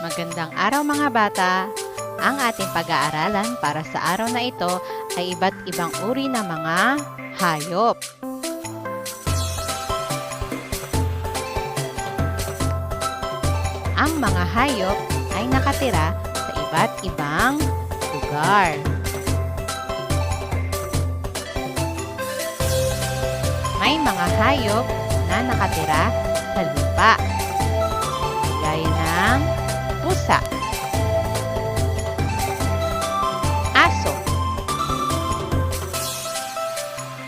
Magandang araw mga bata! Ang ating pag-aaralan para sa araw na ito ay iba't ibang uri ng mga hayop. Ang mga hayop ay nakatira sa iba't ibang lugar. May mga hayop na nakatira sa lupa, gaya ng pusa, aso,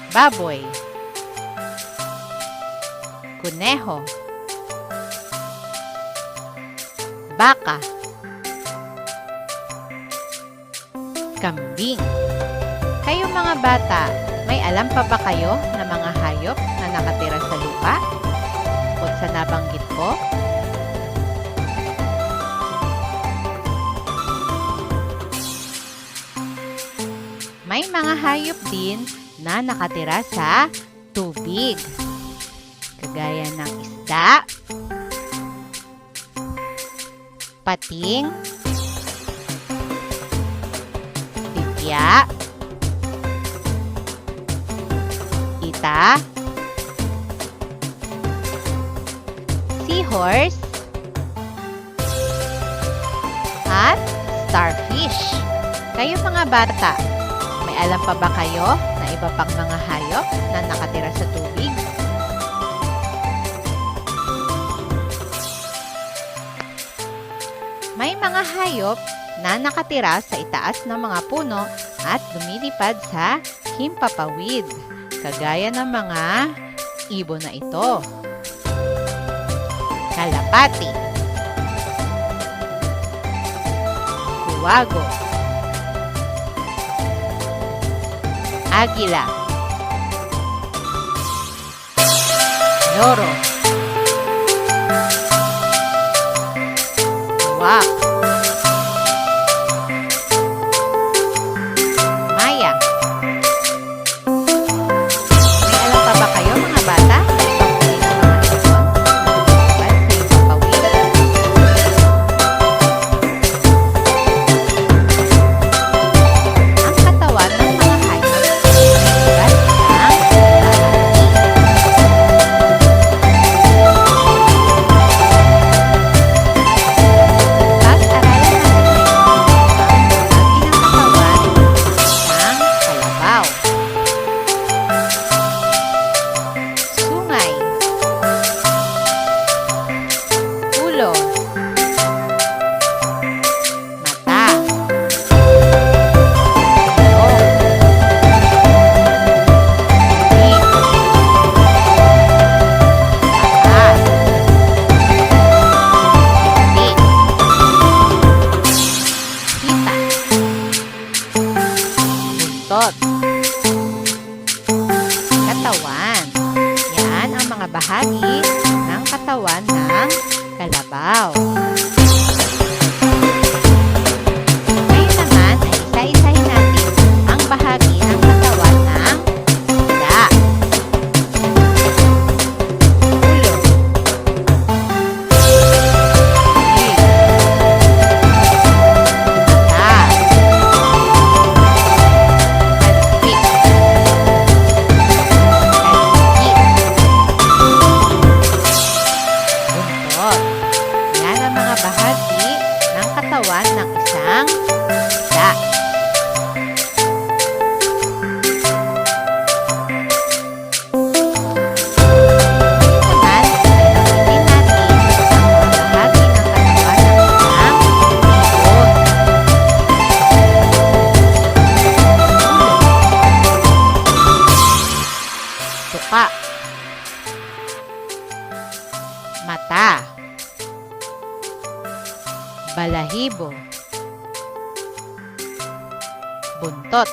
baboy, kuneho, baka, kambing. Kayo mga bata, may alam pa ba kayo na mga hayop na nakatira sa lupa? Bukod sa nabanggit ko, may mga hayop din na nakatira sa tubig, kagaya ng isda, pating, tipya, ita, seahorse, at starfish. Kayo mga bata, may alam pa ba kayo na iba pang mga hayop na nakatira sa tubig? May mga hayop na nakatira sa itaas ng mga puno at lumilipad sa himpapawid, kagaya ng mga ibon na ito. Kalapati, kuwago, agila, loro, uwak, maya. May alam pa ba kayo mga bata na ibang uri ng mga ibon na lumilipad sa himpapawid? Ang katawan ng mga hayop ay tulad ng bahagi. Pag-aralan natin ngayon ang bahagi ng katawan ng kalabaw, sungay, ulo, mata, ilong, bibig, paa, pisngi, hita, buntot, katawan. Yan ang mga bahagi ng katawan ng kalabaw. Ngayon naman ay isa-isahin natin ang bahagi ng katawan ng isda. Ulo, bibig, mata, talsik, buntot. Yan ang mga bahagi ng katawan ng isang isda. Ngayon naman ay banggitin natin ang mga bahagi ng katawan ng isang ibon. Tuka, mata, balahibo, buntot,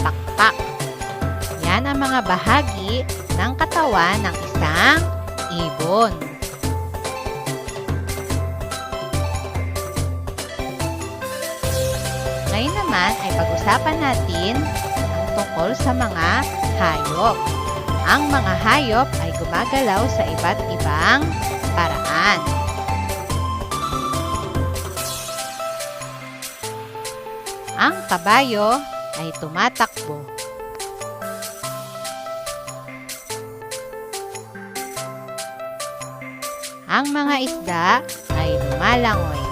pakpak. Yan ang mga bahagi ng katawan ng isang ibon. Ngayon naman ay pag-usapan natin ang tungkol sa mga hayop. Ang mga hayop ay gumagalaw sa iba't ibang paraan. Ang kabayo ay tumatakbo. Ang mga isda ay lumalangoy.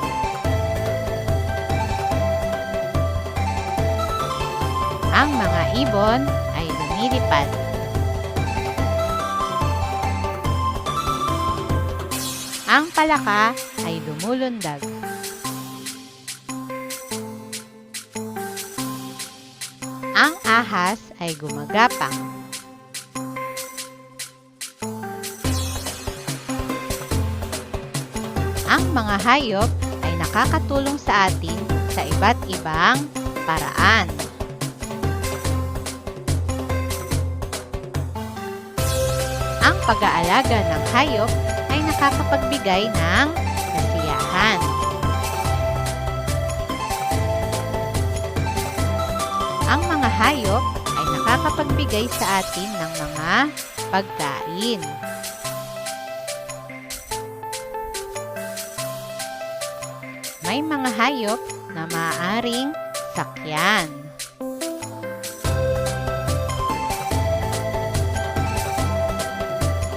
Ang mga ibon ay lumilipad. Ang palaka ay lumulundag. Ang ahas ay gumagapang. Ang mga hayop ay nakakatulong sa atin sa iba't ibang paraan. Ang pag-aalaga ng hayop ay nakakapagbigay ng kasiyahan. Ang mga hayop ay nakakapagbigay sa atin ng mga pagkain. May mga hayop na maaaring sakyan.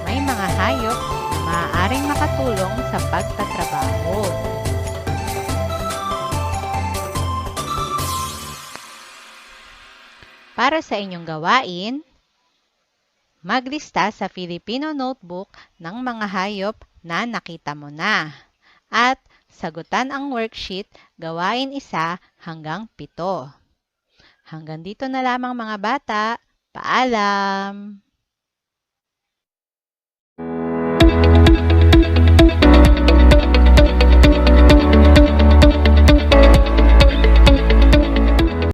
May mga hayop na maaaring makatulong sa pagtatrabaho. Para sa inyong gawain, maglista sa Filipino notebook ng mga hayop na nakita mo na. At sagutan ang worksheet, gawain 1 hanggang 7. Hanggang dito na lamang mga bata. Paalam!